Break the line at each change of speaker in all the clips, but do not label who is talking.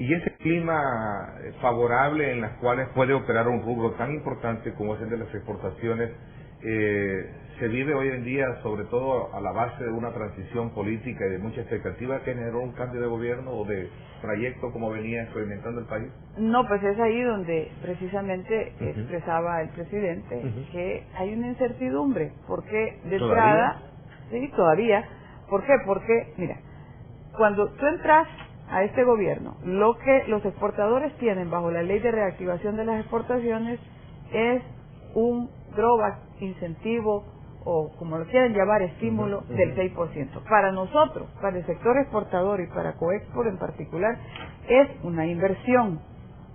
Y ese clima favorable en las cuales puede operar un rubro tan importante como es el de las exportaciones, se vive hoy en día sobre todo a la base de una transición política y de mucha expectativa que generó un cambio de gobierno o de trayecto como venía experimentando el país.
No, pues es ahí donde precisamente expresaba el presidente que hay una incertidumbre, porque de entrada, sí, todavía, ¿por qué? Porque, mira, cuando tú entras a este gobierno, lo que los exportadores tienen bajo la ley de reactivación de las exportaciones es un drawback, incentivo, o como lo quieran llamar, estímulo del 6%. Para nosotros, para el sector exportador y para Coexport en particular, es una inversión,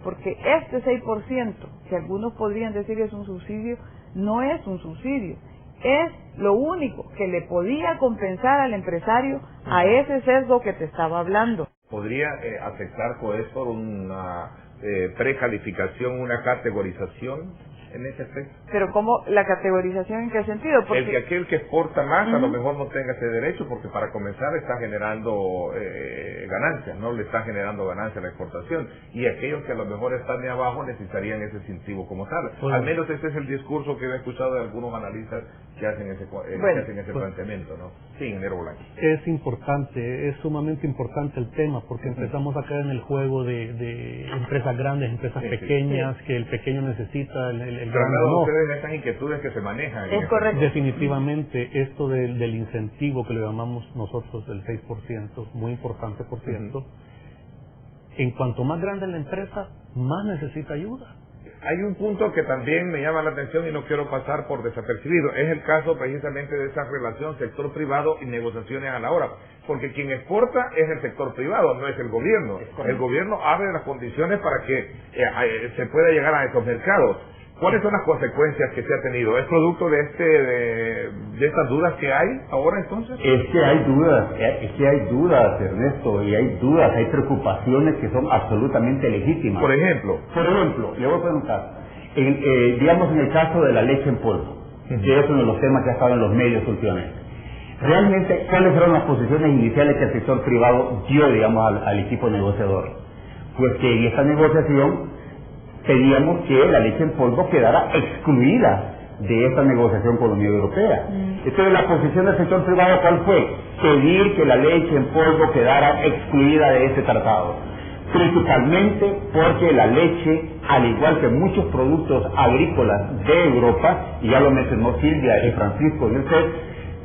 porque este 6%, que algunos podrían decir es un subsidio, no es un subsidio, es lo único que le podía compensar al empresario a ese sesgo que te estaba hablando.
¿Podría aceptar Coexport una precalificación, una categorización en ese aspecto?
Pero ¿cómo la categorización en qué sentido? Porque
el que aquel que exporta más a lo mejor no tenga ese derecho, porque para comenzar está generando ganancias, no le está generando ganancias a la exportación, y aquellos que a lo mejor están de abajo necesitarían ese incentivo como tal. Al menos ese es el discurso que he escuchado de algunos analistas que hacen ese planteamiento, ¿no? Sí, ingeniero Bolaños.
Es importante, es sumamente importante el tema, porque empezamos a caer en el juego de empresas grandes, empresas pequeñas, que el pequeño necesita el grande no.
Ustedes esas inquietudes que se manejan.
Es correcto.
Definitivamente, esto del incentivo que le llamamos nosotros del 6%, muy importante por cierto, en cuanto más grande la empresa, más necesita ayuda.
Hay un punto que también me llama la atención y no quiero pasar por desapercibido. Es el caso precisamente de esa relación sector privado y negociaciones a la hora. Porque quien exporta es el sector privado, no es el gobierno. El gobierno abre las condiciones para que se pueda llegar a esos mercados. ¿Cuáles son las consecuencias que se ha tenido? ¿Es producto de estas dudas que hay ahora entonces?
Es que hay dudas, Ernesto, y hay dudas, hay preocupaciones que son absolutamente legítimas.
Por ejemplo,
le voy a poner un caso. Digamos en el caso de la leche en polvo, que es uno de los temas que ha estado en los medios últimamente. Realmente, ¿cuáles fueron las posiciones iniciales que el sector privado dio, digamos, al equipo negociador? Pues que en esta negociación pedíamos que la leche en polvo quedara excluida de esta negociación con la Unión Europea. Entonces, la posición del sector privado, ¿cuál fue? Pedir que la leche en polvo quedara excluida de este tratado. Principalmente porque la leche, al igual que muchos productos agrícolas de Europa, y ya lo mencionó Silvia y Francisco en el CES,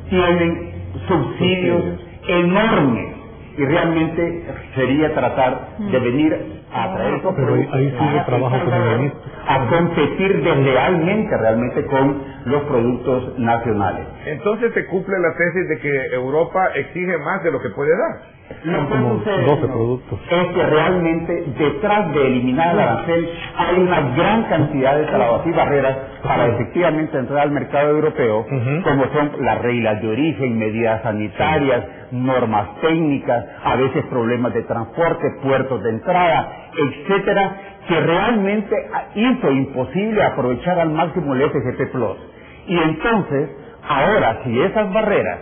tienen subsidios enormes. Y realmente sería tratar de venir a traer esos productos,
pero ahí sigue el trabajo como ministro,
a competir deslealmente realmente con los productos nacionales.
Entonces se cumple la tesis de que Europa exige más de lo que puede dar.
Son como 12 productos.
Es que realmente detrás de eliminar el arancel hay una gran cantidad de trabas y barreras para efectivamente entrar al mercado europeo, como son las reglas de origen, medidas sanitarias, normas técnicas, a veces problemas de transporte, puertos de entrada, etcétera, que realmente hizo imposible aprovechar al máximo el FGP Plus. Y entonces, ahora, si esas barreras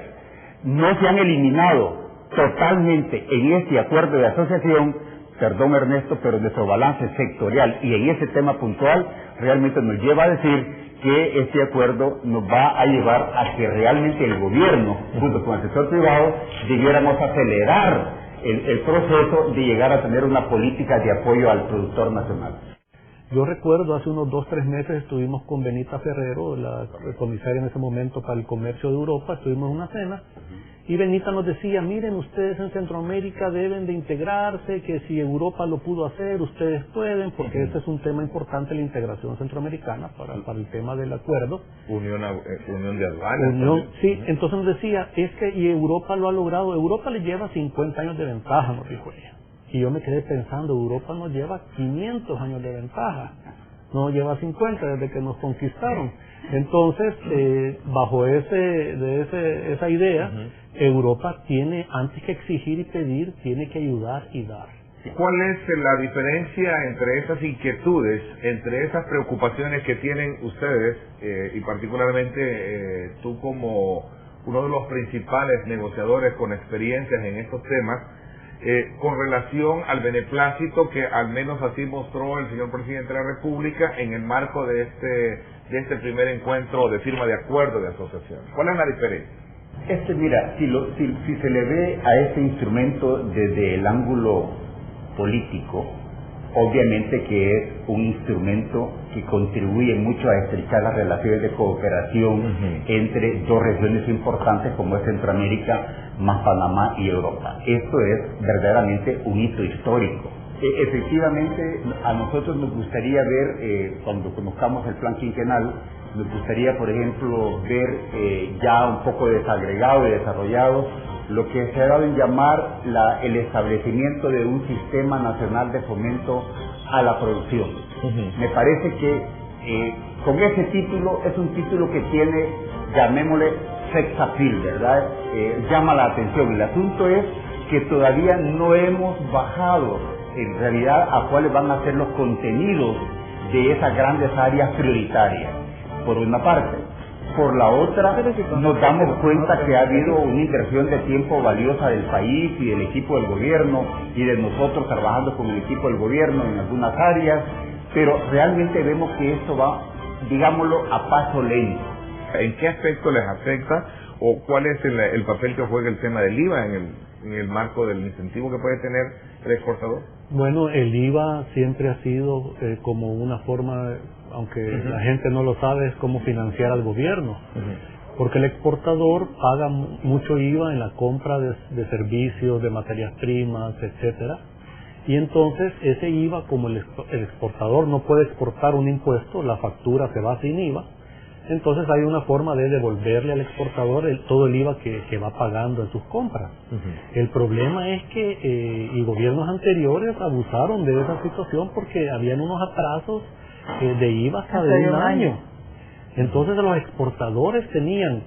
no se han eliminado totalmente en este acuerdo de asociación, perdón Ernesto, pero nuestro balance sectorial y en ese tema puntual realmente nos lleva a decir que este acuerdo nos va a llevar a que realmente el gobierno, junto con el sector privado, debiéramos acelerar el proceso de llegar a tener una política de apoyo al productor nacional.
Yo recuerdo hace unos 2-3 meses estuvimos con Benita Ferrero, la comisaria en ese momento para el comercio de Europa, estuvimos en una cena y Benita nos decía, miren ustedes en Centroamérica deben de integrarse, que si Europa lo pudo hacer, ustedes pueden, porque este es un tema importante, la integración centroamericana para el tema del acuerdo.
Unión de aduanas.
Sí, entonces nos decía, es que y Europa lo ha logrado, Europa le lleva 50 años de ventaja, nos dijo ella. Y yo me quedé pensando, Europa nos lleva 500 años de ventaja, no lleva 50 desde que nos conquistaron. Entonces, bajo esa idea, Europa tiene, antes que exigir y pedir, tiene que ayudar y dar.
¿Cuál es la diferencia entre esas inquietudes, entre esas preocupaciones que tienen ustedes, y particularmente tú como uno de los principales negociadores con experiencias en estos temas, con relación al beneplácito que al menos así mostró el señor presidente de la República en el marco de este primer encuentro de firma de acuerdo de asociación. ¿Cuál es la diferencia?
Mira, si se le ve a este instrumento desde el ángulo político, obviamente que es un instrumento que contribuye mucho a estrechar las relaciones de cooperación entre dos regiones importantes como es Centroamérica, más Panamá y Europa. Esto es verdaderamente un hito histórico. Efectivamente, a nosotros nos gustaría ver, cuando conozcamos el plan quinquenal, nos gustaría, por ejemplo, ver ya un poco desagregado y desarrollado lo que se ha dado en llamar el establecimiento de un sistema nacional de fomento a la producción. Me parece que con ese título, es un título que tiene, llamémosle, sex appeal, ¿verdad? Llama la atención. El asunto es que todavía no hemos bajado en realidad a cuáles van a ser los contenidos de esas grandes áreas prioritarias, por una parte. Por la otra, nos damos cuenta que ha habido una inversión de tiempo valiosa del país y del equipo del gobierno y de nosotros trabajando con el equipo del gobierno en algunas áreas, pero realmente vemos que esto va, digámoslo, a paso lento.
¿En qué aspecto les afecta o cuál es el papel que juega el tema del IVA en el marco del incentivo que puede tener el exportador?
Bueno, el IVA siempre ha sido como una forma, aunque la gente no lo sabe, es como financiar al gobierno. Porque el exportador paga mucho IVA en la compra de servicios, de materias primas, etcétera. Y entonces ese IVA, como el exportador no puede exportar un impuesto, la factura se va sin IVA. Entonces hay una forma de devolverle al exportador todo el IVA que va pagando en sus compras. El problema es que y gobiernos anteriores abusaron de esa situación porque habían unos atrasos de IVA hasta de un año. Entonces los exportadores recibían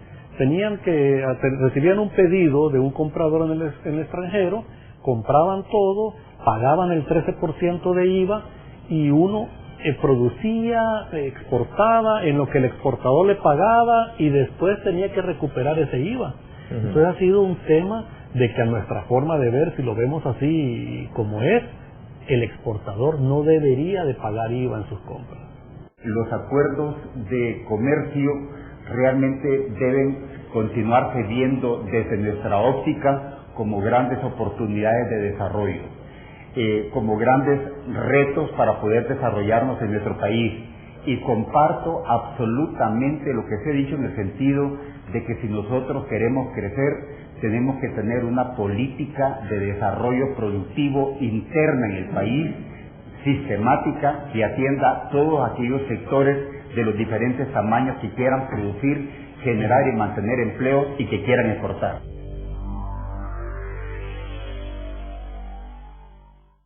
un pedido de un comprador en el extranjero, compraban todo, pagaban el 13% de IVA y uno producía, exportaba en lo que el exportador le pagaba y después tenía que recuperar ese IVA. Entonces ha sido un tema de que a nuestra forma de ver, si lo vemos así como es, el exportador no debería de pagar IVA en sus compras.
Los acuerdos de comercio realmente deben continuarse viendo desde nuestra óptica como grandes oportunidades de desarrollo, como grandes retos para poder desarrollarnos en nuestro país. Y comparto absolutamente lo que se ha dicho en el sentido de que si nosotros queremos crecer, tenemos que tener una política de desarrollo productivo interna en el país, sistemática, que atienda todos aquellos sectores de los diferentes tamaños que quieran producir, generar y mantener empleos y que quieran exportar.